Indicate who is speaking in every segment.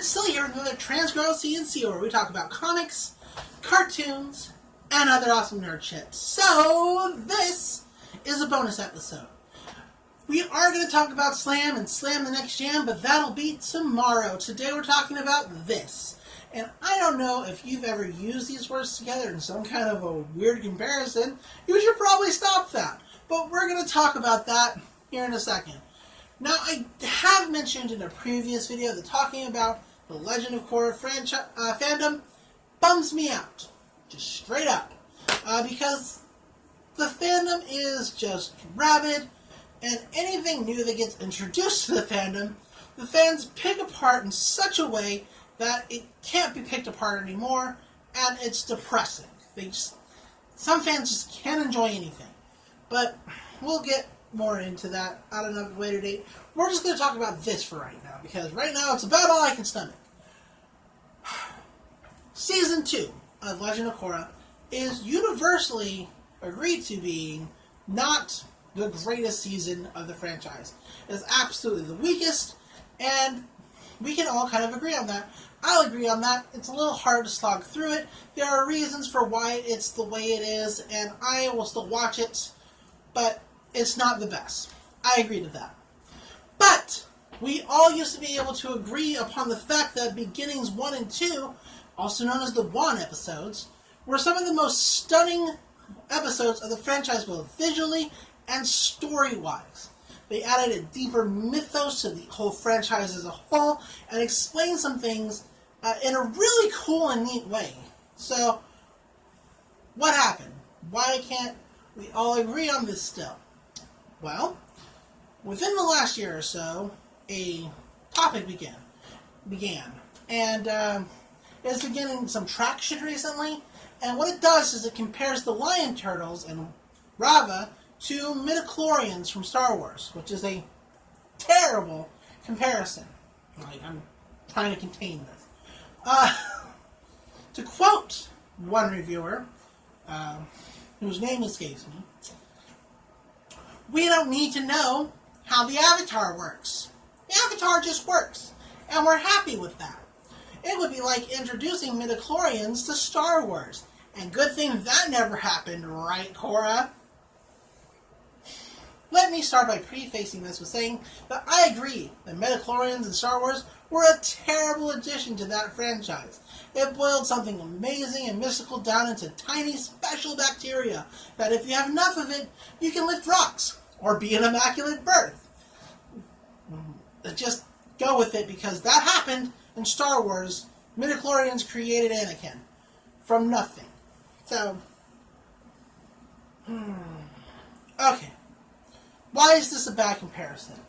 Speaker 1: it's Silly here with another Transgirl CNC where we talk about comics, cartoons, and other awesome nerd shit. So, this is a bonus episode. We are going to talk about Slam and Slam the Next Jam, but that'll be tomorrow. Today we're talking about this. And I don't know if you've ever used these words together in some kind of a weird comparison. You should probably stop that. But we're going to talk about that here in a second. Now, I have mentioned in a previous video that talking about the Legend of Korra fandom bums me out. Just straight up. Because the fandom is just rabid, and anything new that gets introduced to the fandom, the fans pick apart in such a way that it can't be picked apart anymore, and it's depressing. Some fans just can't enjoy anything. But we'll get more into that at another later date. We're just going to talk about this for right now, because right now it's about all I can stomach. Season 2 of Legend of Korra is universally agreed to being not the greatest season of the franchise. It's absolutely the weakest, and we can all kind of agree on that. I'll agree on that. It's a little hard to slog through it. There are reasons for why it's the way it is, and I will still watch it, but it's not the best. I agree to that. But we all used to be able to agree upon the fact that beginnings 1 and 2, also known as the Wan episodes, were some of the most stunning episodes of the franchise, both visually and story-wise. They added a deeper mythos to the whole franchise as a whole, and explained some things in a really cool and neat way. So, what happened? Why can't we all agree on this still? Well, within the last year or so, a topic began. And it's been getting some traction recently. And what it does is it compares the Lion Turtles and Raava to Midichlorians from Star Wars, which is a terrible comparison. I'm trying to contain this. To quote one reviewer, whose name escapes me, "We don't need to know how the Avatar works. The Avatar just works, and we're happy with that. It would be like introducing Midichlorians to Star Wars, and good thing that never happened, right, Korra?" Let me start by prefacing this with saying that I agree that Midichlorians in Star Wars were a terrible addition to that franchise. It boiled something amazing and mystical down into tiny special bacteria that if you have enough of it, you can lift rocks or be an immaculate birth. Just go with it, because that happened in Star Wars. Midichlorians created Anakin from nothing. So, okay. Why is this a bad comparison?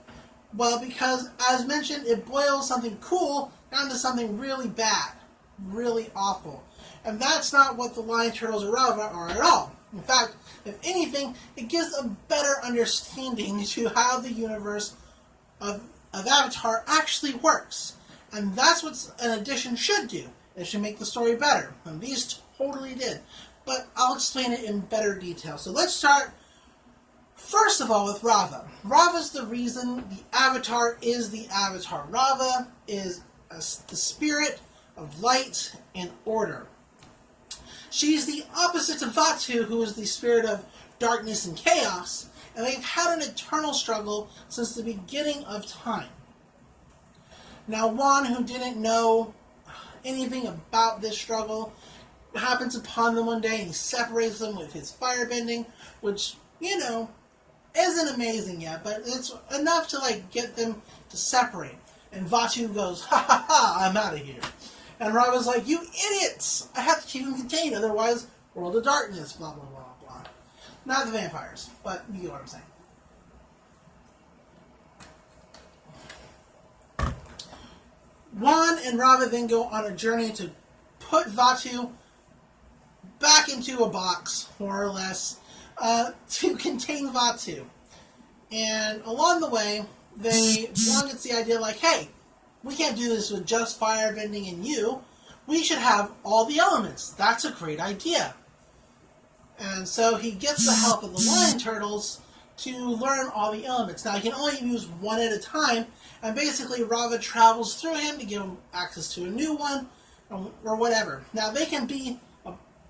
Speaker 1: Well, because, as mentioned, it boils something cool down to something really bad. Really awful. And that's not what the Lion Turtles or Raava are at all. In fact, if anything, it gives a better understanding to how the universe of Avatar actually works. And that's what an addition should do. It should make the story better. And these totally did. But I'll explain it in better detail. So let's start, first of all, with Raava. Raava's the reason the Avatar is the Avatar. Raava is the spirit of light and order. She's the opposite to Vaatu, who is the spirit of darkness and chaos, and they've had an eternal struggle since the beginning of time. Now, Wan, who didn't know anything about this struggle, happens upon them one day and he separates them with his firebending, which, isn't amazing yet, but it's enough to, get them to separate. And Vaatu goes, "Ha ha ha, I'm out of here." And Raava's like, "You idiots! I have to keep them contained, otherwise, world of darkness, blah, blah, blah, blah." Not the vampires, but you get what I'm saying. Wan and Raava then go on a journey to put Vaatu back into a box, more or less, to contain Vaatu. And along the way, Wan gets the idea hey, we can't do this with just firebending and you. We should have all the elements. That's a great idea. And so he gets the help of the Lion Turtles to learn all the elements. Now, you can only use one at a time, and basically Raava travels through him to give him access to a new one, or whatever. Now, they can be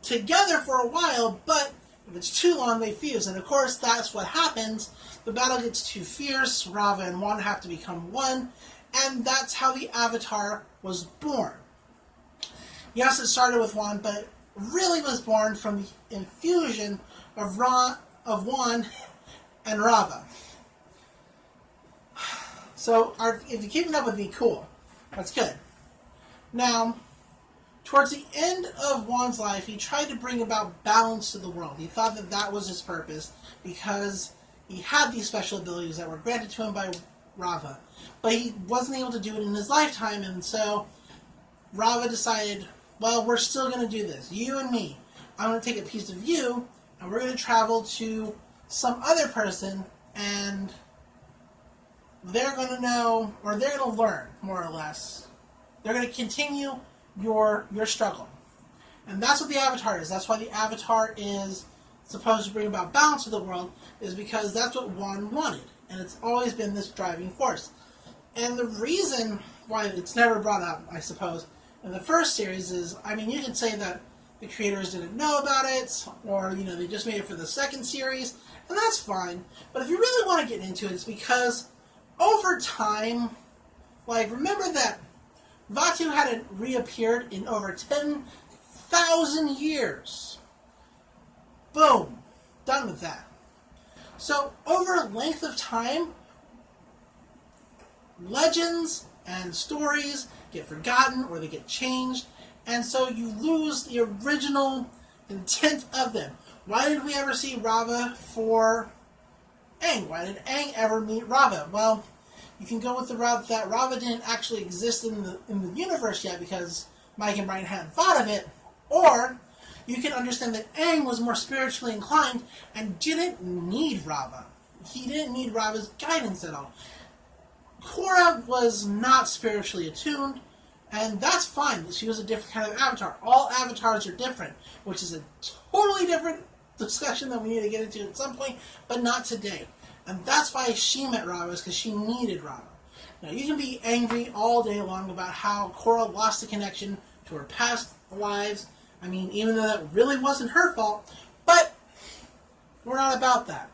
Speaker 1: together for a while, but if it's too long, they fuse. And of course, that's what happens. The battle gets too fierce. Raava and Wan have to become one. And that's how the Avatar was born. Yes, it started with Wan, but it really was born from the infusion of Wan and Raava. So, if you're keeping up with me, cool. That's good. Now, towards the end of Wan's life, he tried to bring about balance to the world. He thought that that was his purpose because he had these special abilities that were granted to him by Raava. But he wasn't able to do it in his lifetime, and so Raava decided, well, we're still going to do this. You and me. I'm going to take a piece of you, and we're going to travel to some other person, and they're going to know, or they're going to learn, more or less. They're going to continue your struggle. And that's what the Avatar is. That's why the Avatar is supposed to bring about balance to the world, is because that's what Wan wanted. And it's always been this driving force. And the reason why it's never brought up, I suppose, in the first series is, I mean, you can say that the creators didn't know about it, or, they just made it for the second series, and that's fine. But if you really want to get into it, it's because over time, remember that Vaatu hadn't reappeared in over 10,000 years. Boom. Done with that. So, over a length of time, legends and stories get forgotten or they get changed, and so you lose the original intent of them. Why did we ever see Raava for Aang? Why did Aang ever meet Raava? Well, you can go with the route that Raava didn't actually exist in the universe yet because Mike and Brian hadn't thought of it, or you can understand that Aang was more spiritually inclined and didn't need Raava. He didn't need Raava's guidance at all. Korra was not spiritually attuned, and that's fine. She was a different kind of avatar. All avatars are different, which is a totally different discussion that we need to get into at some point, but not today. And that's why she met Raava, is because she needed Raava. Now, you can be angry all day long about how Korra lost the connection to her past lives. I mean, even though that really wasn't her fault, but we're not about that.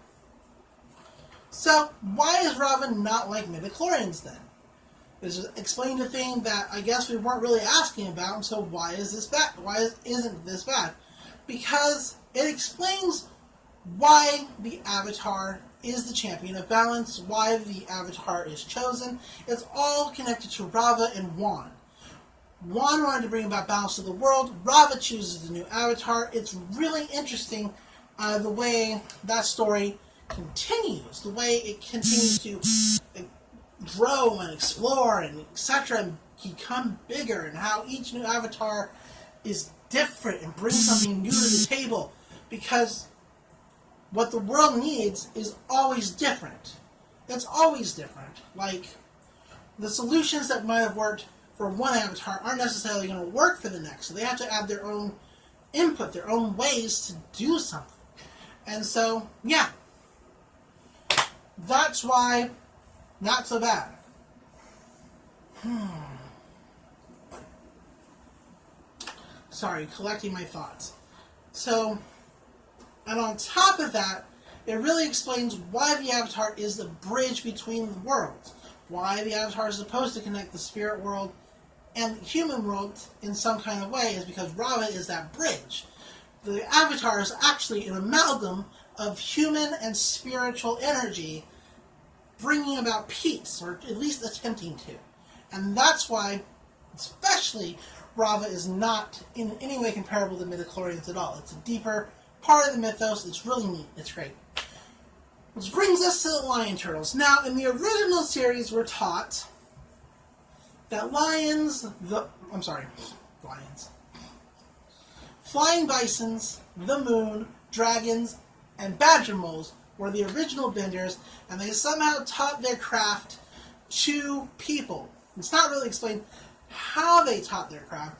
Speaker 1: So, why is Raava not like Midichlorians then? This is explaining a thing that I guess we weren't really asking about, and so why is this bad? Why isn't this bad? Because it explains why the Avatar is the champion of balance, why the Avatar is chosen. It's all connected to Raava and Wan. Wan wanted to bring about balance to the world. Raava chooses the new Avatar. It's really interesting the way that story continues, the way it continues to grow and explore and etc. and become bigger, and how each new Avatar is different and brings something new to the table, because what the world needs is always different. It's always different. Like, the solutions that might have worked for one Avatar aren't necessarily going to work for the next, so they have to add their own input, their own ways to do something. And so, yeah. That's why not so bad. Sorry, collecting my thoughts. So, and on top of that, it really explains why the Avatar is the bridge between the worlds. Why the Avatar is supposed to connect the spirit world and the human world in some kind of way is because Raava is that bridge. The Avatar is actually an amalgam of human and spiritual energy, bringing about peace, or at least attempting to. And that's why, especially, Raava is not in any way comparable to Midichlorians at all. It's a deeper part of the mythos. It's really neat. It's great. Which brings us to the lion turtles. Now, in the original series, we're taught that lions, flying bisons, the moon, dragons, and badger moles were the original benders, and they somehow taught their craft to people. It's not really explained how they taught their craft.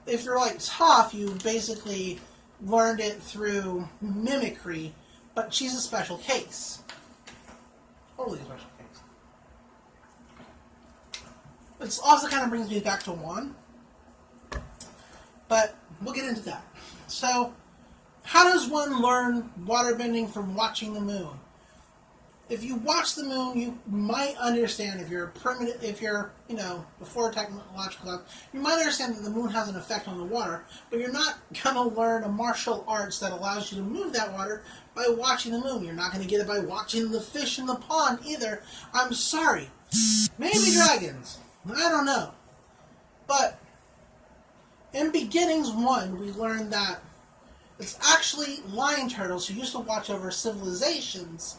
Speaker 1: If you're like Toph, you basically learned it through mimicry, But she's a special case. Totally a special case. It also kind of brings me back to Juan. But we'll get into that. So, how does one learn waterbending from watching the moon? If you watch the moon, you might understand, if you're before technological level, you might understand that the moon has an effect on the water, but you're not going to learn a martial arts that allows you to move that water by watching the moon. You're not going to get it by watching the fish in the pond either. I'm sorry. Maybe dragons. I don't know. But in Beginnings 1, we learned that it's actually lion turtles who used to watch over civilizations,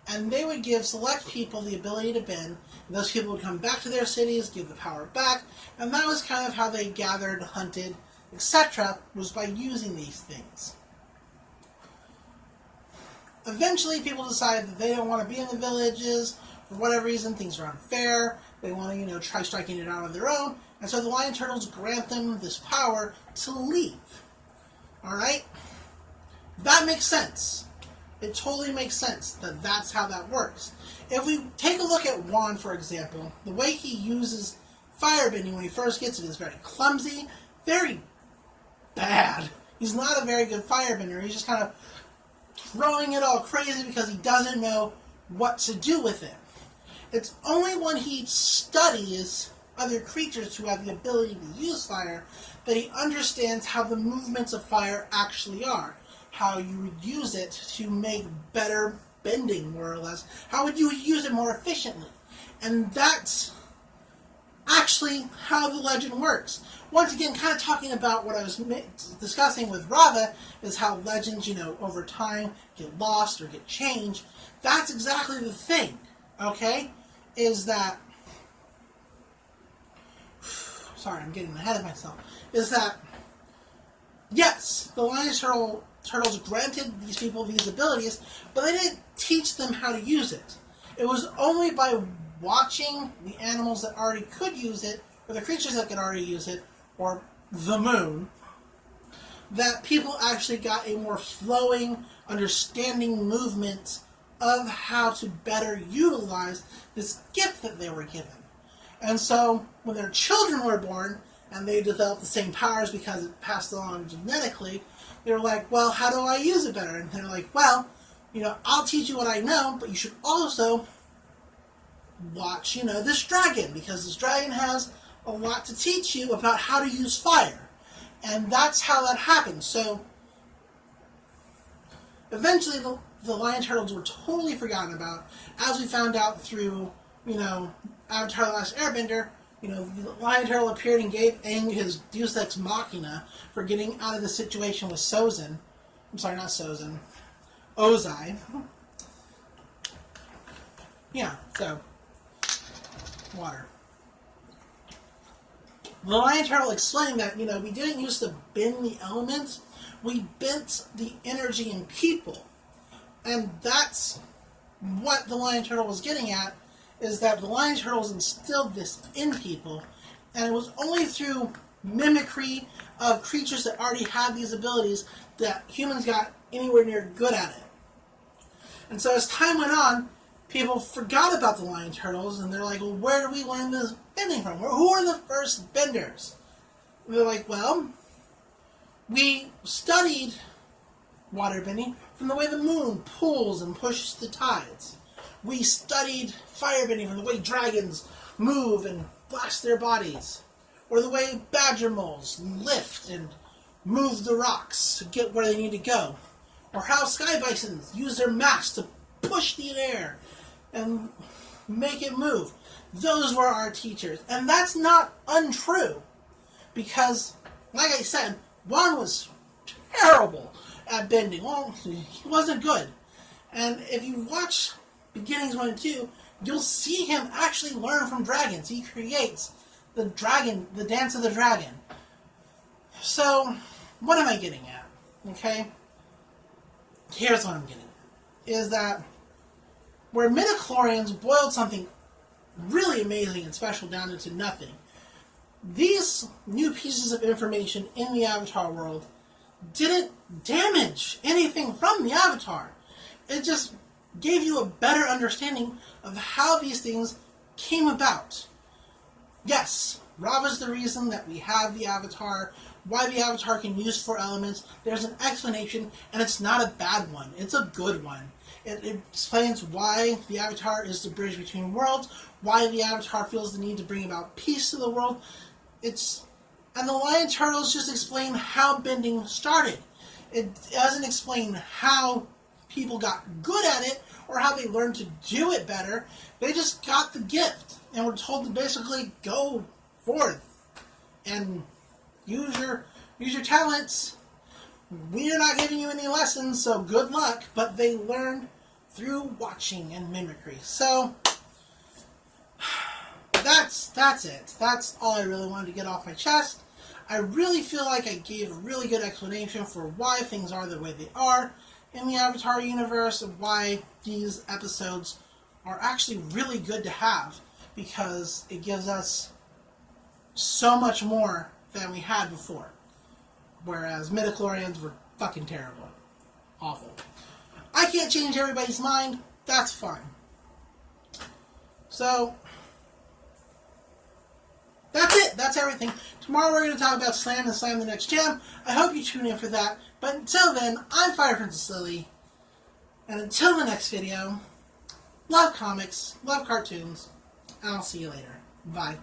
Speaker 1: and they would give select people the ability to bend, and those people would come back to their cities, give the power back, and that was kind of how they gathered, hunted, etc., was by using these things. Eventually, people decided that they don't want to be in the villages, for whatever reason, things are unfair, they want to, try striking it out on their own, and so the lion turtles grant them this power to leave. Alright? That makes sense. It totally makes sense that that's how that works. If we take a look at Juan, for example, the way he uses firebending when he first gets it is very clumsy, very bad. He's not a very good firebender. He's just kind of throwing it all crazy because he doesn't know what to do with it. It's only when he studies other creatures who have the ability to use fire that he understands how the movements of fire actually are. How you would use it to make better bending, more or less. How would you use it more efficiently? And that's actually how the legend works. Once again, kind of talking about what I was discussing with Raava, is how legends, over time get lost or get changed. That's exactly the thing, okay? Is that... Sorry, I'm getting ahead of myself. Is that, yes, the lion turtles granted these people these abilities, but they didn't teach them how to use it. It was only by watching the animals that already could use it, or the creatures that could already use it, or the moon, that people actually got a more flowing, understanding movement of how to better utilize this gift that they were given. And so, when their children were born, and they developed the same powers because it passed along genetically, they were like, well, how do I use it better? And they're like, well, I'll teach you what I know, but you should also watch, this dragon, because this dragon has a lot to teach you about how to use fire. And that's how that happened. So, eventually, the lion turtles were totally forgotten about, as we found out through, Avatar: The Last Airbender. The lion turtle appeared and gave Aang his Deus Ex Machina for getting out of the situation with Sozin. I'm sorry, not Sozin. Ozai. Yeah, so, water. The lion turtle explained that, we didn't used to bend the elements, we bent the energy in people. And that's what the lion turtle was getting at, is that the lion turtles instilled this in people, and it was only through mimicry of creatures that already had these abilities that humans got anywhere near good at it. And so as time went on, people forgot about the lion turtles, and they're like, well, where do we learn this bending from? Who are the first benders? And they're like, well, we studied waterbending from the way the moon pulls and pushes the tides. We studied firebending from the way dragons move and blast their bodies, or the way badger moles lift and move the rocks to get where they need to go, or how sky bisons use their masks to push the air and make it move. Those were our teachers, and that's not untrue, because, like I said, Juan was terrible at bending. Well, he wasn't good. And if you watch Beginnings 1 and 2, you'll see him actually learn from dragons. He creates the dance of the dragon. So, what am I getting at? Okay? Here's what I'm getting at. Is that where Midichlorians boiled something really amazing and special down into nothing, these new pieces of information in the Avatar world didn't damage anything from the Avatar. it just gave you a better understanding of how these things came about. Yes, Raava's the reason that we have the Avatar, why the Avatar can use 4 elements. There's an explanation, and it's not a bad one. It's a good one. It explains why the Avatar is the bridge between worlds, why the Avatar feels the need to bring about peace to the world. And the Lion Turtles just explain how bending started. It doesn't explain how people got good at it or how they learned to do it better. They just got the gift and were told to basically go forth and use your talents. We're not giving you any lessons, so good luck. But they learned through watching and mimicry. So that's it. That's all I really wanted to get off my chest. I really feel like I gave a really good explanation for why things are the way they are in the Avatar universe, and why these episodes are actually really good to have, because it gives us so much more than we had before. Whereas Midichlorians were fucking terrible. Awful. I can't change everybody's mind. That's fine. So, that's it. That's everything. Tomorrow we're going to talk about Slam and Slam the Next Jam. I hope you tune in for that. But until then, I'm Fire Princess Lily. And until the next video, love comics, love cartoons, and I'll see you later. Bye.